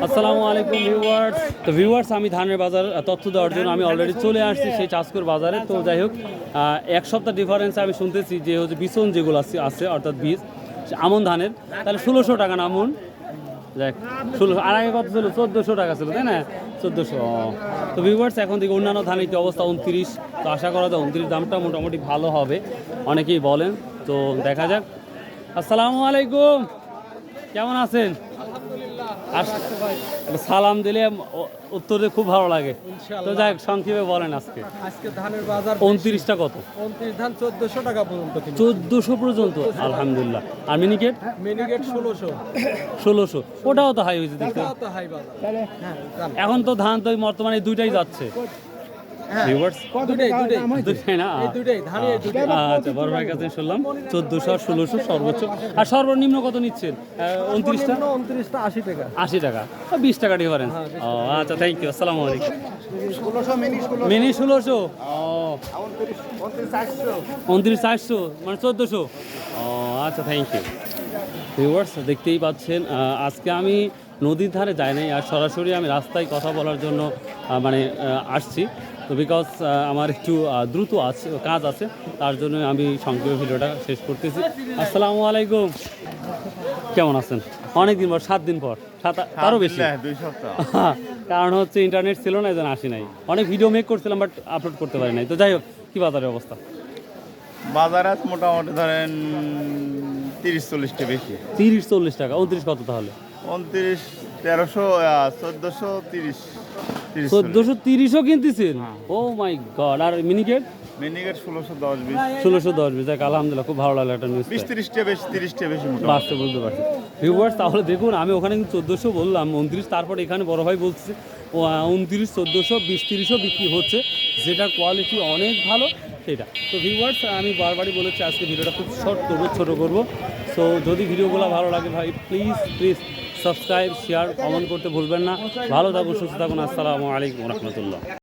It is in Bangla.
আসসালামু আলাইকুম ভিউয়ার্স। তো ভিউয়ার্স, আমি ধানের বাজার তথ্য দেওয়ার জন্য আমি অলরেডি চলে আসছি সেই চাষকর বাজারে। তো যাই হোক, এক সপ্তাহ ডিফারেন্স আমি শুনতেছি যে হচ্ছে বিছন যেগুলো আছে অর্থাৎ বীজ আমন ধানের, তাহলে 1600 টাকা না আমন। দেখ 1600, আর আগে কত ছিল? 1400 টাকা ছিল, তাই না? 1400। তো ভিউয়ার্স, এখন থেকে অন্যান্য ধানের কি অবস্থা? 29। তো আশা করা যায় 29 দামটা মোটামুটি ভালো হবে, অনেকেই বলেন। তো দেখা যাক। আসসালামু আলাইকুম, কেমন আছেন? সালাম দিলে উত্তরে খুব ভালো লাগে। তো যাই হোক, সংক্ষেপে বলেন আজকে ধানের বাজার 29টা কত? 29 ধান 1400 টাকা পর্যন্ত। 1400 পর্যন্ত, আলহামদুলিল্লাহ। আর মিনিকেট? মিনিকেট 1600। 1600, ওটাও তো হাই হয়েছে দেখতে। তো হাই বাজার। হ্যাঁ, এখন তো ধান তো বর্তমানে দুইটাই যাচ্ছে। ভিউয়ার্স, দুইটাই না? আচ্ছা, বড় ভাইয়ের কাছে শুনলাম 1400 আর 1600 সর্বোচ্চ। আর সর্বনিম্ন কত নিচ্ছেন? 29টা 80 টাকা। 80 টাকা, 20 টাকা ডিফারেন্স। ও আচ্ছা, থ্যাংক ইউ, আসসালামু আলাইকুম। মিনি 1600, 29,400 মানে 1400। ও আচ্ছা, থ্যাংক ইউ। ভিউয়ার্স, দেখতেই পাচ্ছেন, আজকে আমি নদীর ধারে যাই নাই, আর সরাসরি আমি রাস্তায় কথা বলার জন্য আসছি। তো বিকজ আমার একটু দ্রুত আছে, কাজ আছে, তার জন্য আমি সংক্ষেপে ভিডিওটা শেষ করতেছি। আসসালামু আলাইকুম, কেমন আছেন? অনেক দিন পর, 7 দিন পর, তারও বেশি, 2 সপ্তাহ। কারণ হচ্ছে ইন্টারনেট ছিল না, এজন্য আসি নাই। অনেক ভিডিও মেক করছিলাম, বাট আপলোড করতে পারি নাই। তো যাই হোক, কী বাজারের অবস্থা? বাজার আজ মোটামুটি ধরেন 30-40টা বেশি। 30-40 টাকা। 29 কত তাহলে? 29, 1300, 1400, 30, 1430ও কিনতেছেন? Oh my God. আর মিনিকেট? মিনিকেট 1610, 20, 1610। যাক, আলহামদুলিল্লাহ, খুব ভালো লাগলো একটা নিউজ। 20-30টা বেশি, 30টা বেশি মোটামুটি। বাস্তব বলতে পারছি। ভিউয়ার্স, তাহলে দেখুন, আমি ওখানে কিন্তু 1400 বললাম, 29, তারপর এখানে বড় ভাই বলছে 29, 1400, 20-30ও বিক্রি হচ্ছে, যেটা কোয়ালিটি অনেক ভালো সেটা। তো ভিউয়ার্স, আমি বারবারই বলেছি আজকে ভিডিওটা খুব শর্ট করবো, ছোটো করবো। সো যদি ভিডিওগুলো ভালো লাগে ভাই, প্লিজ সাবস্ক্রাইব, শেয়ার, কমেন্ট করতে ভুলবেন না। ভালো থাকুন, সুস্থ থাকুন। আসসালামু আলাইকুম রহমতুল্লাহ।